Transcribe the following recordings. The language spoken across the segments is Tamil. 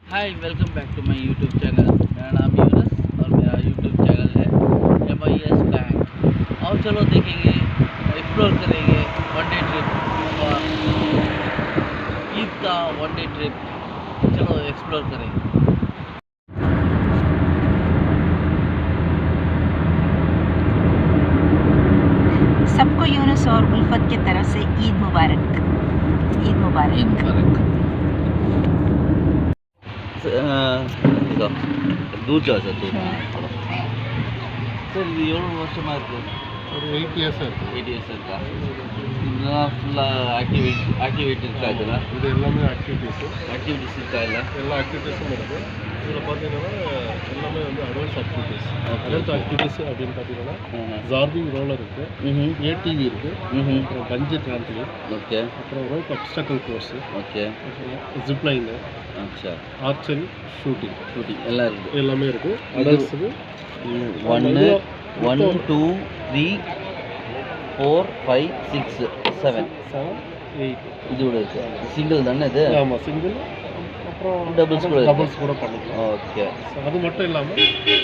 Hi welcome back to my YouTube channel. मेरा नाम यूनस और मेरा यूट्यूब चैनल है MIS बैंक। और चलो देखेंगे, एक्सप्लोर करेंगे वन डे ट्रिप और ईद का वन डे ट्रिप। चलो एक्सप्लोर करेंगे। सबको यूनुस और उल्फत की तरफ से ईद मुबारक। ईद मुबारक। ईद मुबारक। दूर जा सकते சார் இது எவ்வளோ வருஷமாக இருக்குது? ஒரு 8 இயர்ஸ் இருக்குது. 8 இயர்ஸ் இருக்கா? இதெல்லாம் ஃபுல்லாக ஆக்டிவிட்டி இருக்கா? இதெல்லாம் இது எல்லாமே ஆக்டிவிட்டீஸு இருக்கா? இல்லை எல்லா ஆக்டிவிட்டீஸும் இருக்குது. இதில் பார்த்தீங்கன்னா எல்லாமே வந்து அடல்ட் ஆக்டிவிட்டீஸ். அடல்ட் ஆக்டிவிட்டீஸ் அப்படின்னு பார்த்தீங்கன்னா ஜார்பிங் ரோலர் இருக்குது, ATV இருக்குது, அப்புறம் பஞ்சு ட்ராம்பிளின், ஓகே, அப்புறம் ரோப் அப்ஸ்டக்கிள் கோர்ஸு, ஓகே, அப்புறம் ஜிப்லைனு, அச்சா, ஆர்ச்சரி, ஷூட்டிங் எல்லாம் இருக்குது. எல்லாமே இருக்குது. அடல்ட்ஸுக்கு 1 2 3 4 5 6 7 8 இதோட இருக்குது. சிங்கிள் தானே இது? ஆமாம், சிங்கிள். அப்புறம் டபுள்ஸ் கூட பண்ணிக்கலாம். ஓகே. அது மட்டும் இல்லாமல்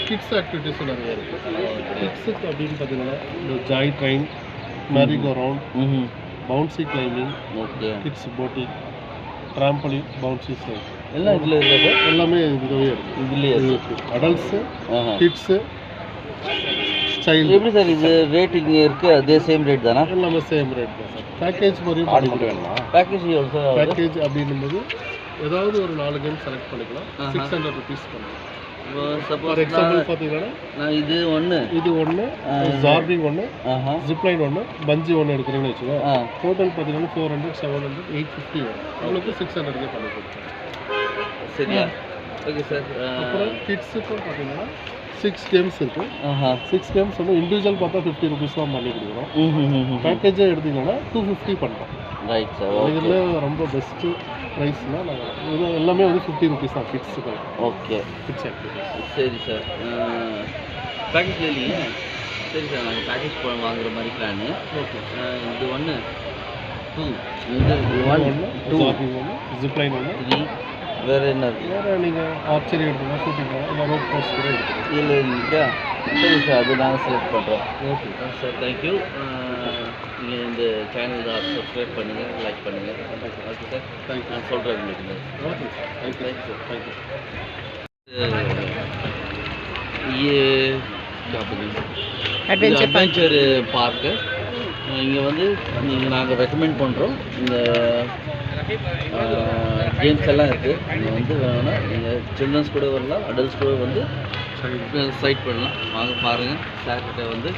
கிட்ஸ் ஆக்டிவிட்டீஸும் நிறைய இருக்குது. கிட்ஸுக்கு அப்படின்னு பார்த்தீங்கன்னா இந்த joy train, merry go round, bouncy climbing, okay, kids boating, trampoline, bouncy slide எல்லாம் இதில் இருக்குது. எல்லாமே இதுவே இருக்குது. இதுலேயே இருக்குது. Adults, kids, child. எப்படி சார் இது ரேட் இங்கே இருக்குது? அதே சேம் ரேட் தானே? எல்லாமே சேம் ரேட் தான் சார். பேக்கேஜ் மாதிரியும் பண்ணிட்டு வேணாம். பேக்கேஜ் எவ்வளோ சார்? பேக்கேஜ் அப்படின்னும்போது ஏதாவது ஒரு 4 கேம் செலக்ட் பண்ணிக்கலாம். 600 ருபீஸ் பண்ணலாம். சப்போஸ் ஃபார் எக்ஸாம்பிள் பார்த்தீங்கன்னா நான் இது ஒன்று ஜார்பிங் ஒன்று, ஜிப்லைன் ஒன்று, பஞ்சி ஒன்று எடுக்கிறீங்கன்னு வச்சுக்கோங்க. டோட்டல் பார்த்தீங்கன்னா 400, 700, 850 வரும். உங்களுக்கு 600 பண்ணி கொடுப்போம். சரியா? Okay sir. அப்புறம் கிட்ஸுக்கும் பார்த்தீங்கன்னா 6 கேம்ஸ் இருக்குது. 6 கேம்ஸ் வந்து இண்டிவிஜுவல் பார்த்தா 50 ருபீஸ் தான் பண்ணி கொடுக்குறோம். பேக்கேஜே எடுத்தீங்கன்னா 250 பண்ணுறோம். Right sir. இதில் ரொம்ப பெஸ்ட்டு ப்ரைஸ்னால் நாங்கள் இது எல்லாமே வந்து 50 ருபீஸ் தான் கிட்ஸுக்கு. Okay, kids activities. சரி சார். பேக்கேஜ் இல்லையே? சரி சார், நாங்கள் பேக்கேஜ் வாங்குற மாதிரி பிளானு. ஓகே. இது 1 2 இது 1 2 ஜிப்லைன் ஒன்று, 3 வேறு என்ன இருக்குது? வேறு நீங்கள் ஆர்ச்சரி எடுத்துக்கலாம், ஷூட்டிங் இல்லை ரோப் கோர்ஸ் கூட எடுத்துக்கலாம். இல்லை இல்லையா? சரி சார், அது நாங்கள் செலக்ட் பண்ணுறோம். Okay sir, thank you. நீங்கள் இந்த சேனலை சப்ஸ்கிரைப் பண்ணுங்கள், லைக் பண்ணுங்கள். Okay sir, thank you. நான் சொல்கிறேன் உங்களுக்கு. Okay, thank you sir. தேங்க்யூ. ये क्या बोलेंगे, அட்வென்ச்சர் பார்க்கு. இங்கே வந்து நாங்கள் ரெக்கமெண்ட் பண்ணுறோம். இந்த கேம்ஸ் எல்லாம் இருக்குது. இங்கே வந்து வேணும்னா நீங்கள் சில்ட்ரன்ஸ் கூட வரலாம், அடல்ட்ஸ் கூட வந்து சைட் பண்ணலாம். வாங்க பாருங்கள். சார்கிட்ட வந்து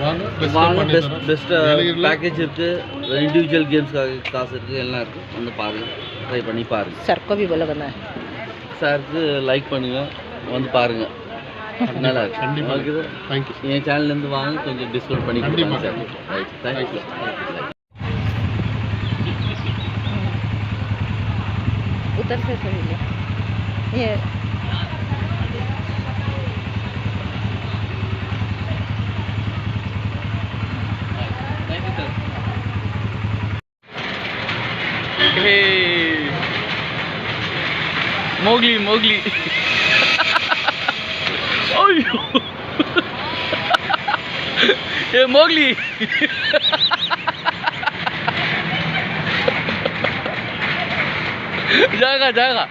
வாங்க. பெஸ்ட்டாக பேக்கேஜ் இருக்குது, இண்டிவிஜுவல் கேம்ஸ்க்காக காசு இருக்குது, எல்லாம் இருக்குது. வந்து பாருங்கள், ட்ரை பண்ணி பாருங்கள். सर को भी बोला करना है. சாருக்கு லைக் பண்ணுங்கள், வந்து பாருங்கள். நல்லா இருக்கு. கண்டிப்பாக. Okay sir, thank you. என் சேனல்லேருந்து வாங்க, கொஞ்சம் டிஸ்கவுண்ட் பண்ணி கொடுப்பாங்க சார். Right, thank you sir. उधर से सही ले ये தேங்க்யூ சார். मोगली अयो ये मोगली जाएगा अल्लाह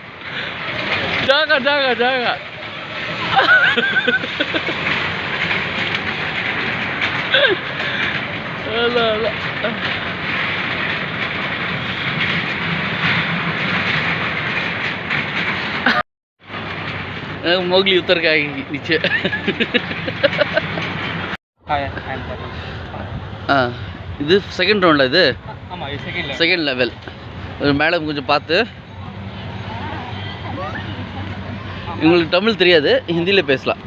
मोगली उतर के आएगी नीचे. இது செகண்ட் ரவுண்டில் இது செகண்ட் லெவல். மேடம் கொஞ்சம் பார்த்து, உங்களுக்கு தமிழ் தெரியாது, ஹிந்தியில் பேசலாம்.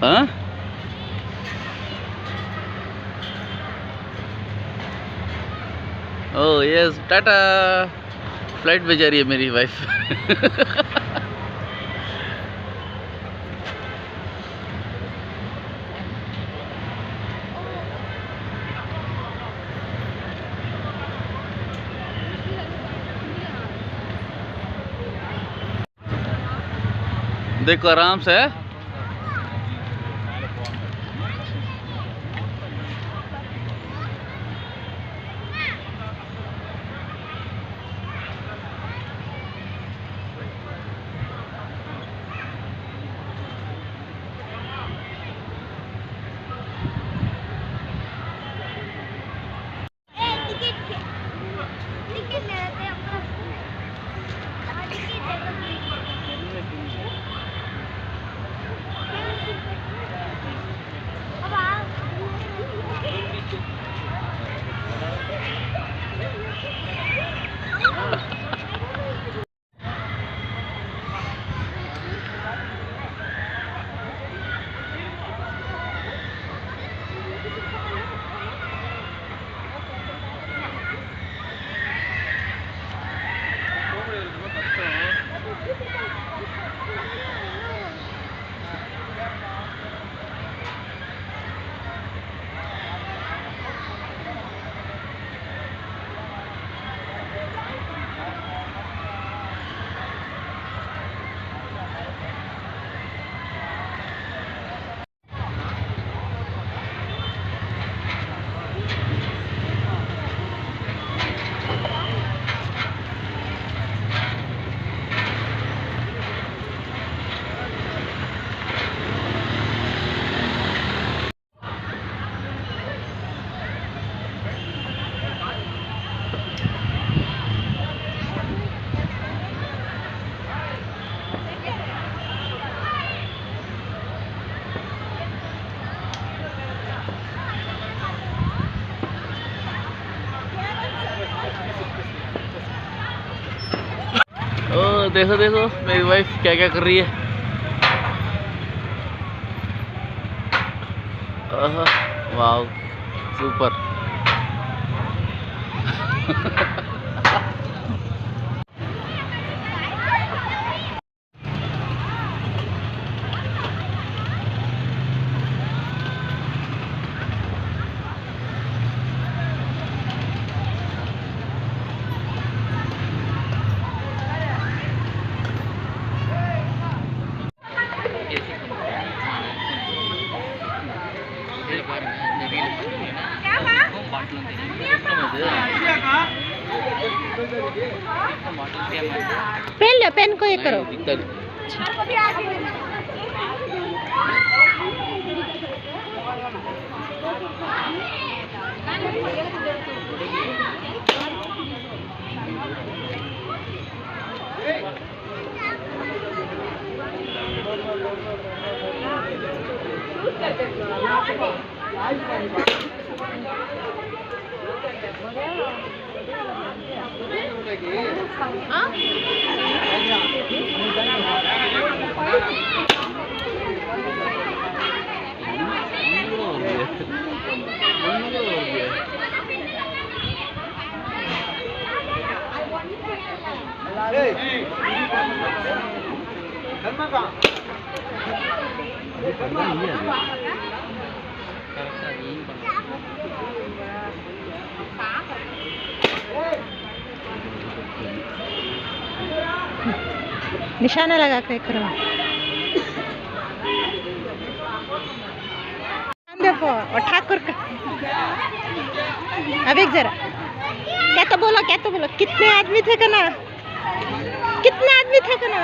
Oh yes, Tata. फ्लाइट में जा रही है मेरी वाइफ. देखो आराम से। ओ देखो देखो मेरी वाइफ क्या क्या कर रही है। वाह सुपर। पेन लो, पेन को ये करो। निशाना लगा के करो। देखो और ठाकुर का अब एक जरा क्या तो बोलो कितने आदमी थे ना, कितने आदमी थे ना।